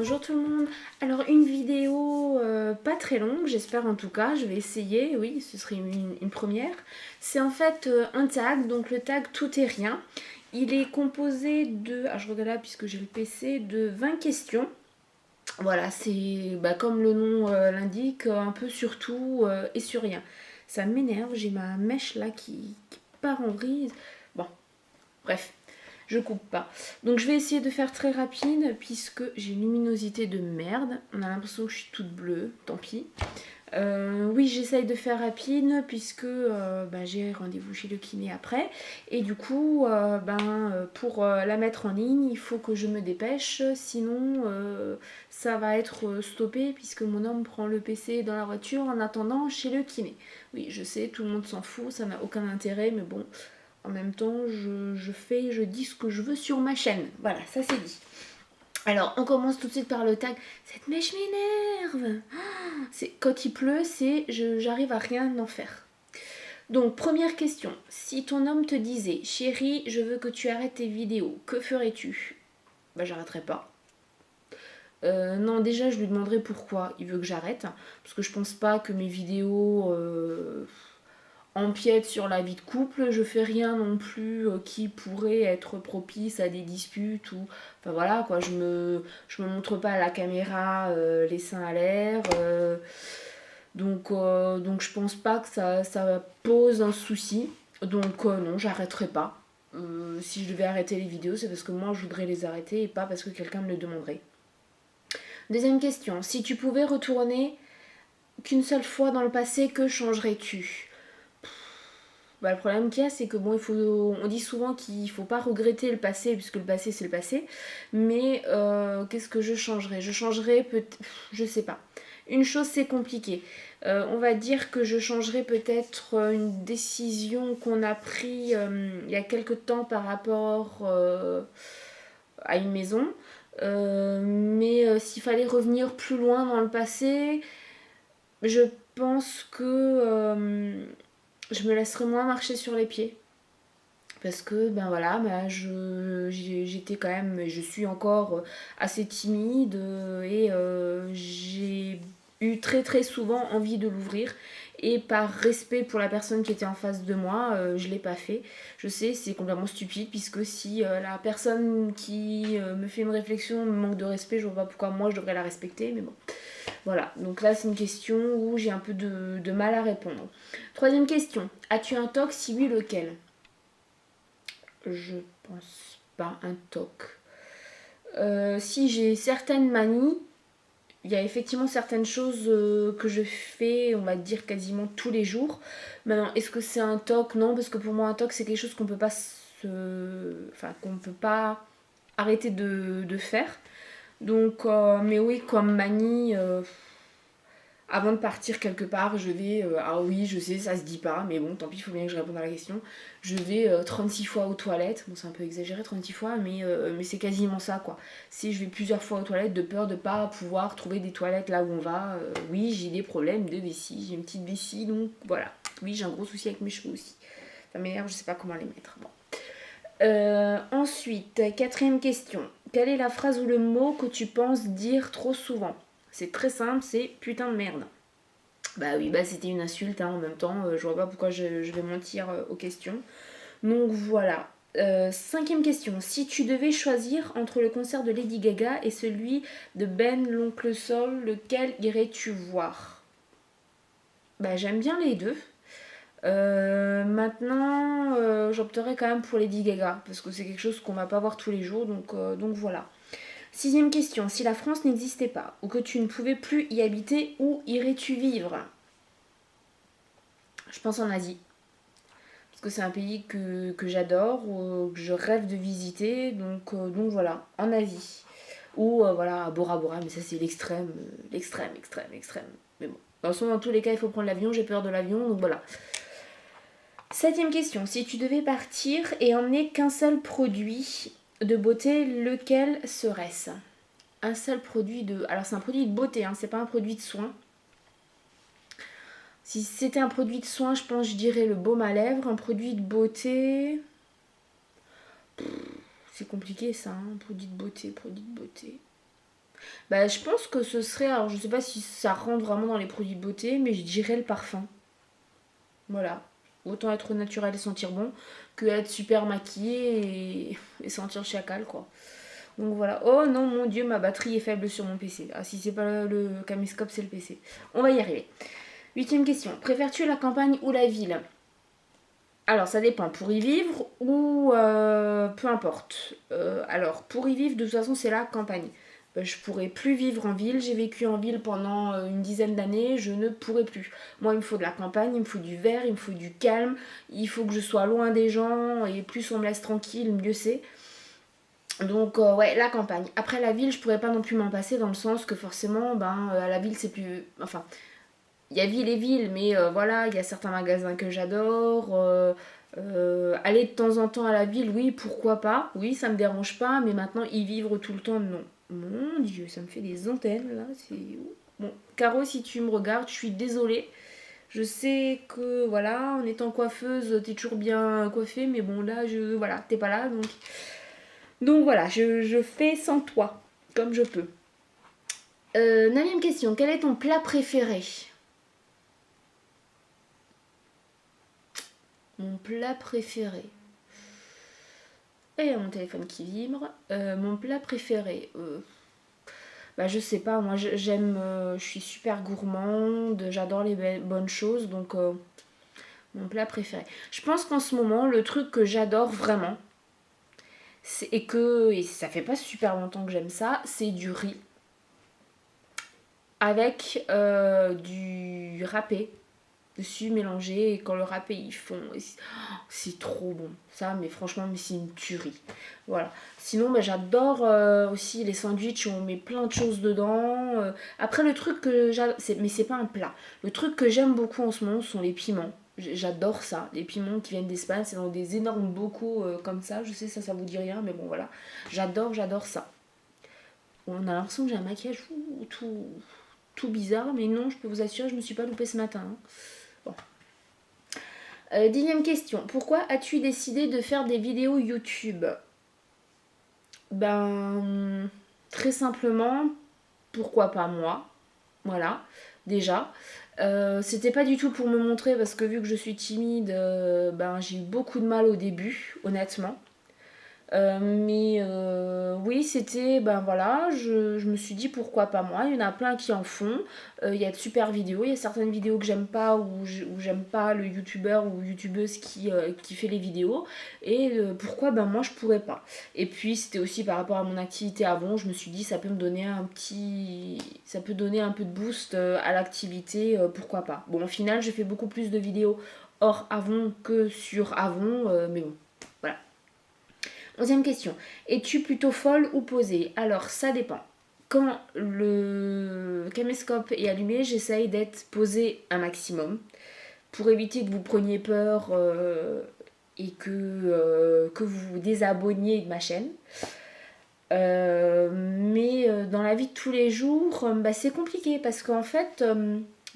Bonjour tout le monde. Alors une vidéo pas très longue, j'espère en tout cas, je vais essayer, oui, ce serait une première. C'est en fait un tag, donc le tag tout et rien. Il est composé de, je regarde là puisque j'ai le PC, de 20 questions. Voilà, c'est comme le nom l'indique, un peu sur tout et sur rien. Ça m'énerve, j'ai ma mèche là qui part en vrille. Bon, bref, je coupe pas. Donc je vais essayer de faire très rapide puisque j'ai une luminosité de merde. On a l'impression que je suis toute bleue, tant pis. Oui, j'essaye de faire rapide puisque j'ai rendez-vous chez le kiné après. Et du coup, pour la mettre en ligne, il faut que je me dépêche. Sinon, ça va être stoppé puisque mon homme prend le PC dans la voiture en attendant chez le kiné. Oui, je sais, tout le monde s'en fout, ça n'a aucun intérêt, mais bon, en même temps, je dis ce que je veux sur ma chaîne. Voilà, ça c'est dit. Alors, on commence tout de suite par le tag. Cette mèche m'énerve. Quand il pleut, j'arrive à rien en faire. Donc, première question. Si ton homme te disait, chérie, je veux que tu arrêtes tes vidéos, que ferais-tu? J'arrêterais pas. Non, déjà, je lui demanderais pourquoi il veut que j'arrête. Parce que je pense pas que mes vidéos empiètent sur la vie de couple. Je fais rien non plus qui pourrait être propice à des disputes ou. Enfin voilà, quoi. Je me montre pas à la caméra les seins à l'air. Donc je pense pas que ça pose un souci. Donc non, j'arrêterai pas. Si je devais arrêter les vidéos, c'est parce que moi je voudrais les arrêter et pas parce que quelqu'un me le demanderait. Deuxième question. Si tu pouvais retourner qu'une seule fois dans le passé, que changerais-tu? Le problème qu'il y a, c'est que on dit souvent qu'il faut pas regretter le passé, puisque le passé c'est le passé. Mais qu'est-ce que je changerais? Je changerais peut-être, je sais pas. Une chose c'est compliqué. On va dire que je changerais peut-être une décision qu'on a prise il y a quelque temps par rapport à une maison. Mais s'il fallait revenir plus loin dans le passé, je pense que je me laisserais moins marcher sur les pieds. Parce que j'étais quand même, je suis encore assez timide et j'ai eu très très souvent envie de l'ouvrir. Et par respect pour la personne qui était en face de moi, je l'ai pas fait. Je sais, c'est complètement stupide puisque si la personne qui me fait une réflexion me manque de respect, je vois pas pourquoi moi je devrais la respecter, mais bon. Voilà, donc là c'est une question où j'ai un peu de mal à répondre. Troisième question, as-tu un TOC? Si oui, lequel? Je pense pas un TOC. Si j'ai certaines manies, il y a effectivement certaines choses que je fais, on va dire quasiment tous les jours. Maintenant, est-ce que c'est un TOC? Non, parce que pour moi un TOC c'est quelque chose qu'on peut pas qu'on ne peut pas arrêter de faire. Donc, mais oui, comme manie, avant de partir quelque part, je vais. Ah oui, je sais, ça se dit pas, mais bon, tant pis, il faut bien que je réponde à la question. Je vais 36 fois aux toilettes. Bon, c'est un peu exagéré, 36 fois, mais c'est quasiment ça, quoi. Si je vais plusieurs fois aux toilettes, de peur de pas pouvoir trouver des toilettes là où on va. Oui, j'ai des problèmes de vessie, j'ai une petite vessie, donc voilà. Oui, j'ai un gros souci avec mes cheveux aussi. Ça m'énerve, je sais pas comment les mettre. Bon. Ensuite, quatrième question. Quelle est la phrase ou le mot que tu penses dire trop souvent? C'est très simple, c'est putain de merde. Bah oui, c'était une insulte en même temps. Je vois pas pourquoi je vais mentir aux questions. Donc voilà. Cinquième question. Si tu devais choisir entre le concert de Lady Gaga et celui de Ben l'Oncle Sol, lequel irais-tu voir? J'aime bien les deux. Maintenant, j'opterais quand même pour Lady Gaga parce que c'est quelque chose qu'on va pas voir tous les jours. Donc voilà. Sixième question. Si la France n'existait pas ou que tu ne pouvais plus y habiter, où irais-tu vivre? Je pense en Asie. Parce que c'est un pays que j'adore, que je rêve de visiter. Donc voilà, en Asie. Ou voilà, à Bora Bora, mais ça c'est l'extrême, extrême. Mais bon. De toute façon, dans tous les cas, il faut prendre l'avion. J'ai peur de l'avion, donc voilà. Septième question. Si tu devais partir et emmener qu'un seul produit de beauté, lequel serait-ce? Un seul produit de... Alors c'est un produit de beauté, hein, c'est pas un produit de soin. Si c'était un produit de soin, je pense que je dirais le baume à lèvres. Un produit de beauté... C'est compliqué ça, hein, produit de beauté. Bah, je pense que ce serait, alors je sais pas si ça rentre vraiment dans les produits de beauté, mais je dirais le parfum. Voilà. Autant être naturel et sentir bon que être super maquillé et sentir chacal, quoi. Donc voilà. Oh non, mon dieu, ma batterie est faible sur mon PC. Ah, si c'est pas le caméscope, c'est le PC. On va y arriver. Huitième question. Préfères-tu la campagne ou la ville? Alors, ça dépend. Pour y vivre ou peu importe. Alors, pour y vivre, de toute façon, c'est la campagne. Je pourrais plus vivre en ville. J'ai vécu en ville pendant une dizaine d'années. Je ne pourrais plus. Moi, il me faut de la campagne, il me faut du vert, il me faut du calme. Il faut que je sois loin des gens. Et plus on me laisse tranquille, mieux c'est. Donc, ouais, la campagne. Après, la ville, je pourrais pas non plus m'en passer dans le sens que forcément, à la ville, c'est plus. Enfin, il y a ville et ville, mais voilà, il y a certains magasins que j'adore. Aller de temps en temps à la ville, oui, pourquoi pas. Oui, ça me dérange pas, mais maintenant y vivre tout le temps, non. Mon dieu, ça me fait des antennes là. C'est bon. Caro, si tu me regardes, je suis désolée. Je sais que voilà, en étant coiffeuse, t'es toujours bien coiffée, mais bon là, voilà, t'es pas là, donc voilà, je fais sans toi, comme je peux. Neuvième question, quel est ton plat préféré? Mon plat préféré. Et il y a mon téléphone qui vibre. Mon plat préféré. Bah je sais pas, moi j'aime. Je suis super gourmande, j'adore les bonnes choses, donc mon plat préféré. Je pense qu'en ce moment, le truc que j'adore vraiment, et ça fait pas super longtemps que j'aime ça, c'est du riz avec du râpé dessus mélangé, et quand le râpé ils font, c'est trop bon ça, mais franchement, mais c'est une tuerie. Voilà. Sinon, bah, j'adore aussi les sandwichs où on met plein de choses dedans. Après, le truc que j'adore, mais c'est pas un plat, le truc que j'aime beaucoup en ce moment sont les piments. J'adore ça, les piments qui viennent d'Espagne, c'est dans des énormes bocaux comme ça. Je sais, ça vous dit rien, mais bon voilà, j'adore ça. On a l'impression que j'ai un maquillage tout bizarre, mais non, je peux vous assurer, je me suis pas loupée ce matin, hein. Bon. Dixième question. Pourquoi as-tu décidé de faire des vidéos YouTube? Ben, très simplement, pourquoi pas moi? Voilà, déjà. C'était pas du tout pour me montrer parce que vu que je suis timide, ben j'ai eu beaucoup de mal au début, honnêtement. Mais oui, c'était, ben voilà, je me suis dit pourquoi pas moi. Il y en a plein qui en font. Il y a de super vidéos. Il y a certaines vidéos que j'aime pas ou j'aime pas le youtubeur ou youtubeuse qui fait les vidéos. Et pourquoi ben moi je pourrais pas. Et puis c'était aussi par rapport à mon activité avant. Je me suis dit ça peut me donner ça peut donner un peu de boost à l'activité. Pourquoi pas. Bon, au final, je fais beaucoup plus de vidéos hors Avon que sur Avon. Mais bon, voilà. Onzième question. Es-tu plutôt folle ou posée? Alors, ça dépend. Quand le caméscope est allumé, j'essaye d'être posée un maximum pour éviter que vous preniez peur et que vous vous désabonniez de ma chaîne. Mais dans la vie de tous les jours, bah, c'est compliqué parce qu'en fait,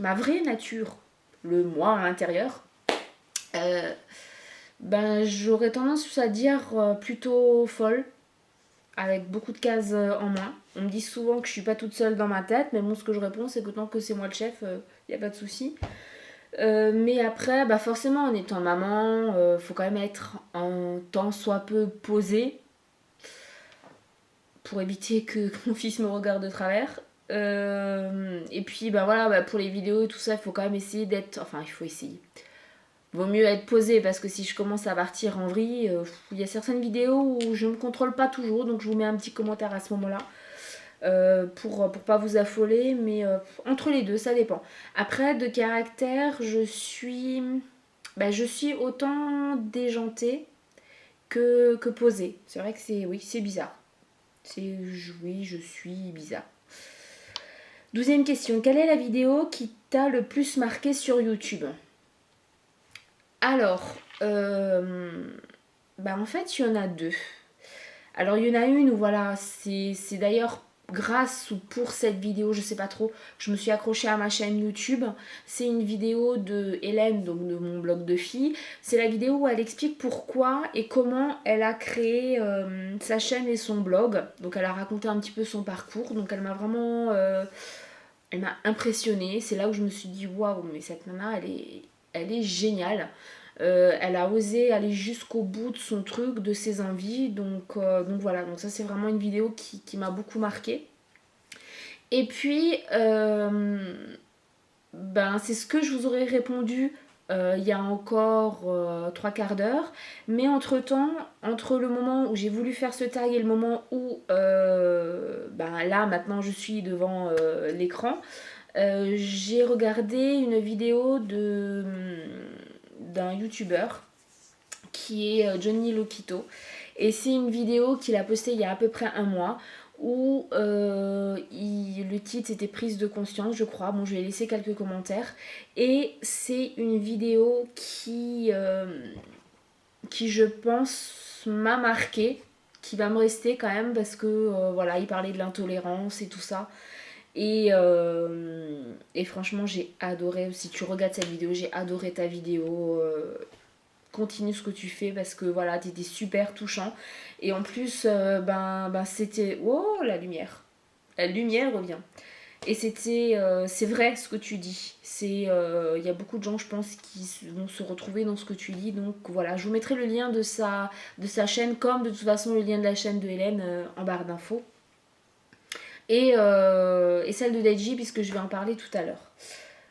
ma vraie nature, le moi à l'intérieur, ben, j'aurais tendance à dire plutôt folle, avec beaucoup de cases en moins. On me dit souvent que je suis pas toute seule dans ma tête, mais bon, ce que je réponds, c'est que tant que c'est moi le chef, il n'y a pas de souci. Mais après, bah forcément, en étant maman, faut quand même être en tant soit peu posée pour éviter que mon fils me regarde de travers. Et puis, bah voilà, bah, pour les vidéos et tout ça, il faut quand même essayer d'être. Enfin, il faut essayer. Vaut mieux être posé parce que si je commence à partir en vrille, il y a certaines vidéos où je ne me contrôle pas toujours, donc je vous mets un petit commentaire à ce moment-là pour pas vous affoler, mais entre les deux, ça dépend. Après, de caractère, je suis autant déjantée que posée. C'est vrai que c'est bizarre. Oui, je suis bizarre. Douzième question. Quelle est la vidéo qui t'a le plus marqué sur YouTube? Alors, en fait, il y en a deux. Alors, il y en a une où, voilà, c'est d'ailleurs grâce ou pour cette vidéo, je sais pas trop, je me suis accrochée à ma chaîne YouTube. C'est une vidéo de Hélène, donc de mon blog de filles. C'est la vidéo où elle explique pourquoi et comment elle a créé sa chaîne et son blog. Donc elle a raconté un petit peu son parcours. Donc elle m'a vraiment elle m'a impressionnée. C'est là où je me suis dit waouh, mais cette nana elle est géniale. Elle a osé aller jusqu'au bout de son truc, de ses envies. Donc voilà, donc ça c'est vraiment une vidéo qui m'a beaucoup marquée. Et puis, ben, c'est ce que je vous aurais répondu il y a encore 3/4 d'heure. Mais entre-temps, entre le moment où j'ai voulu faire ce tag et le moment où, ben, là maintenant je suis devant l'écran, j'ai regardé une vidéo d'un youtubeur qui est Johnny Lokito. Et c'est une vidéo qu'il a postée il y a à peu près un mois où le titre c'était prise de conscience, je crois. Bon, je vais laisser quelques commentaires. Et c'est une vidéo qui je pense, m'a marqué, qui va me rester quand même parce que voilà, il parlait de l'intolérance et tout ça. Et franchement, j'ai adoré. Si tu regardes cette vidéo, j'ai adoré ta vidéo. Continue ce que tu fais parce que voilà, t'étais super touchant. Et en plus, ben c'était. Oh, la lumière! La lumière revient. Et c'est vrai ce que tu dis. Il y a beaucoup de gens, je pense, qui vont se retrouver dans ce que tu dis. Donc voilà, je vous mettrai le lien de sa chaîne, comme de toute façon le lien de la chaîne de Hélène en barre d'infos. Et celle de Deji, puisque je vais en parler tout à l'heure.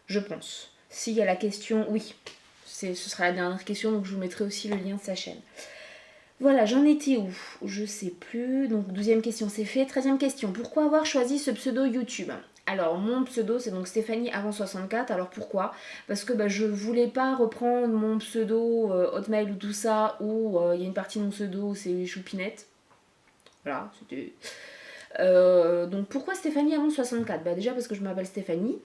Je pense. S'il y a la question, oui. Ce sera la dernière question, donc je vous mettrai aussi le lien de sa chaîne. Voilà, j'en étais où? Je sais plus. Donc 12e question, c'est fait. 13e question, pourquoi avoir choisi ce pseudo YouTube? Alors mon pseudo c'est donc Stéphanie avant 64. Alors pourquoi? Parce que je voulais pas reprendre mon pseudo Hotmail ou tout ça, où il y a une partie de mon pseudo où c'est Choupinette. Voilà, c'était... donc pourquoi Stéphanie avant 64? Déjà parce que je m'appelle Stéphanie.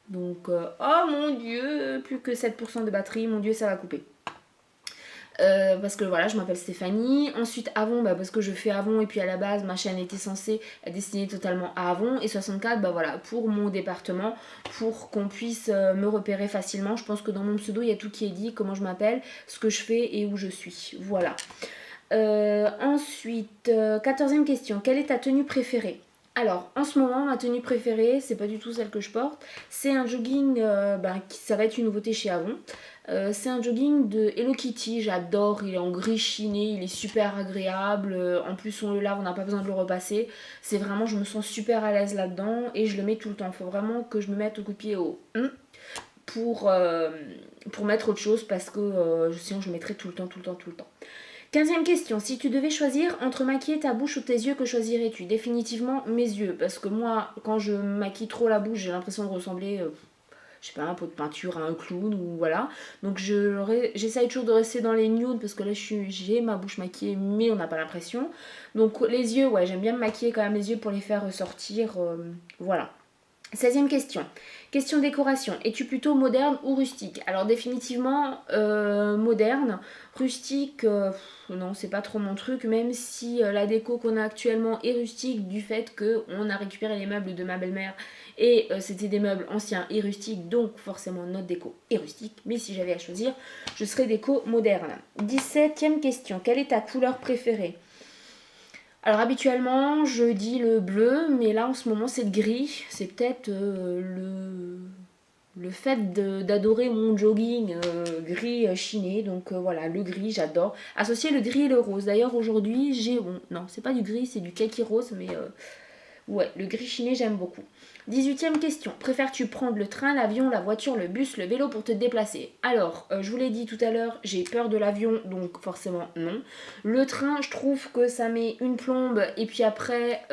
Donc, oh mon dieu, plus que 7% de batterie, mon dieu, ça va couper. Parce que voilà, je m'appelle Stéphanie. Ensuite, Avon, parce que je fais Avon, et puis à la base, ma chaîne était censée être destinée totalement à Avon. Et 64, voilà, pour mon département, pour qu'on puisse me repérer facilement. Je pense que dans mon pseudo, il y a tout qui est dit, comment je m'appelle, ce que je fais et où je suis. Voilà. Ensuite, 14e question, quelle est ta tenue préférée? Alors, en ce moment, ma tenue préférée, c'est pas du tout celle que je porte. C'est un jogging, ça va être une nouveauté chez Avon. C'est un jogging de Hello Kitty, j'adore, il est en gris chiné, il est super agréable. En plus, on le lave, on n'a pas besoin de le repasser. C'est vraiment, je me sens super à l'aise là-dedans et je le mets tout le temps. Il faut vraiment que je me mette au coup de pied au pour mettre autre chose parce que sinon je le mettrai tout le temps. 15e question, si tu devais choisir entre maquiller ta bouche ou tes yeux, que choisirais-tu? Définitivement mes yeux, parce que moi, quand je maquille trop la bouche, j'ai l'impression de ressembler, je sais pas, un pot de peinture à un clown, ou voilà. Donc j'essaye toujours de rester dans les nudes, parce que là j'ai ma bouche maquillée, mais on n'a pas l'impression. Donc les yeux, ouais, j'aime bien me maquiller quand même les yeux pour les faire ressortir, voilà. 16e question. Question décoration. Es-tu plutôt moderne ou rustique? Alors définitivement moderne. Rustique, non, c'est pas trop mon truc, même si la déco qu'on a actuellement est rustique du fait qu'on a récupéré les meubles de ma belle-mère et c'était des meubles anciens et rustiques, donc forcément notre déco est rustique. Mais si j'avais à choisir, je serais déco moderne. 17e question. Quelle est ta couleur préférée? Alors habituellement je dis le bleu, mais là en ce moment c'est le gris. C'est peut-être le fait d'adorer mon jogging gris chiné. Donc voilà, le gris j'adore. Associer le gris et le rose. D'ailleurs aujourd'hui j'ai... Bon, non, c'est pas du gris, c'est du kaki rose, mais ouais, le gris chiné j'aime beaucoup. 18e question. Préfères-tu prendre le train, l'avion, la voiture, le bus, le vélo pour te déplacer? Alors, je vous l'ai dit tout à l'heure, j'ai peur de l'avion, donc forcément non. Le train, je trouve que ça met une plombe, et puis après,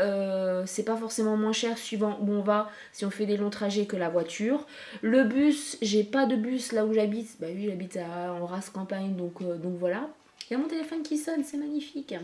c'est pas forcément moins cher suivant où on va, si on fait des longs trajets, que la voiture. Le bus, j'ai pas de bus là où j'habite. Bah oui, j'habite en race campagne, donc voilà. Il y a mon téléphone qui sonne, c'est magnifique.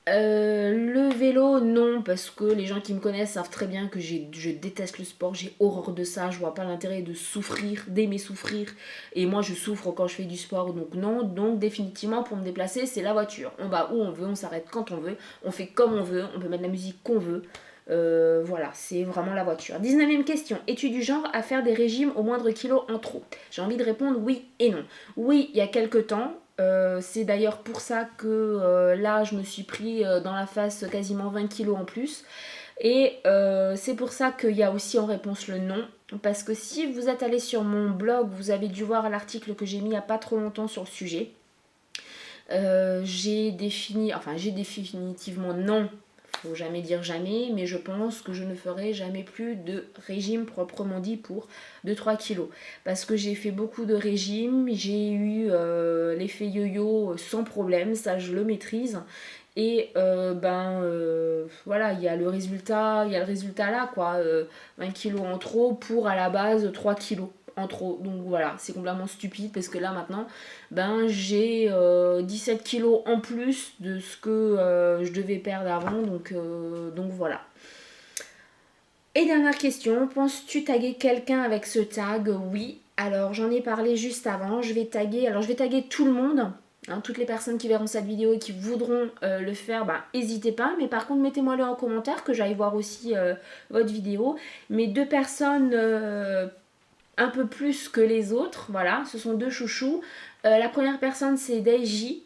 Le vélo, non, parce que les gens qui me connaissent savent très bien que je déteste le sport, j'ai horreur de ça, je vois pas l'intérêt de souffrir, d'aimer souffrir, et moi je souffre quand je fais du sport, donc non, donc définitivement pour me déplacer c'est la voiture, on va où on veut, on s'arrête quand on veut, on fait comme on veut, on peut mettre la musique qu'on veut, voilà, c'est vraiment la voiture. 19e question, es-tu du genre à faire des régimes au moindre kilo en trop? J'ai envie de répondre oui et non. Oui, il y a quelques temps. C'est d'ailleurs pour ça que là je me suis pris dans la face quasiment 20 kilos en plus. Et c'est pour ça qu'il y a aussi en réponse le non. Parce que si vous êtes allé sur mon blog, vous avez dû voir l'article que j'ai mis il n'y a pas trop longtemps sur le sujet. J'ai définitivement non, faut jamais dire jamais, mais je pense que je ne ferai jamais plus de régime proprement dit pour 2-3 kilos. Parce que j'ai fait beaucoup de régimes, j'ai eu l'effet yo-yo sans problème, ça je le maîtrise. Et voilà, il y a le résultat là quoi, 20 kilos en trop pour à la base 3 kilos en trop. Donc voilà, c'est complètement stupide parce que là maintenant, j'ai 17 kilos en plus de ce que je devais perdre avant. Donc voilà. Et dernière question, penses-tu taguer quelqu'un avec ce tag? Oui. Alors j'en ai parlé juste avant. Je vais taguer tout le monde. Hein, toutes les personnes qui verront cette vidéo et qui voudront le faire, n'hésitez pas. Mais par contre, mettez-moi-le en commentaire que j'aille voir aussi votre vidéo. Mais deux personnes un peu plus que les autres, voilà, ce sont deux chouchous. La première personne, c'est Daiji.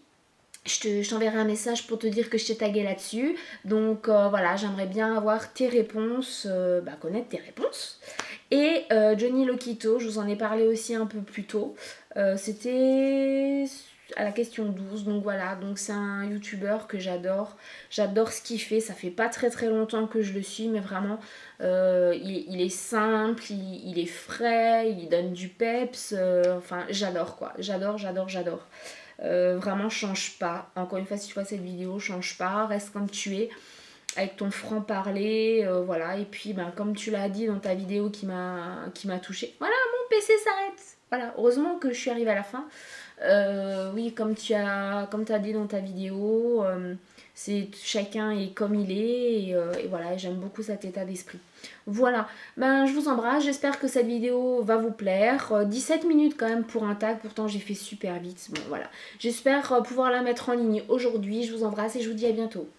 Je t'enverrai un message pour te dire que je t'ai tagué là-dessus. Donc voilà, j'aimerais bien avoir tes réponses, connaître tes réponses. Et Johnny Lokito, je vous en ai parlé aussi un peu plus tôt. C'était à la question 12. Donc voilà, donc c'est un youtubeur que j'adore. J'adore ce qu'il fait. Ça fait pas très très longtemps que je le suis, mais vraiment, il est simple, il est frais, il donne du peps. Enfin, j'adore quoi. J'adore. Vraiment, change pas. Encore une fois, si tu vois cette vidéo, change pas. Reste comme tu es, avec ton franc-parler. Voilà. Et puis, comme tu l'as dit dans ta vidéo qui m'a touchée. Voilà, mon PC s'arrête. Voilà. Heureusement que je suis arrivée à la fin. Oui, comme tu as dit dans ta vidéo, c'est chacun est comme il est. Et voilà, j'aime beaucoup cet état d'esprit. Voilà, je vous embrasse, j'espère que cette vidéo va vous plaire. 17 minutes quand même pour un tag, pourtant j'ai fait super vite. Bon voilà, j'espère pouvoir la mettre en ligne aujourd'hui. Je vous embrasse et je vous dis à bientôt.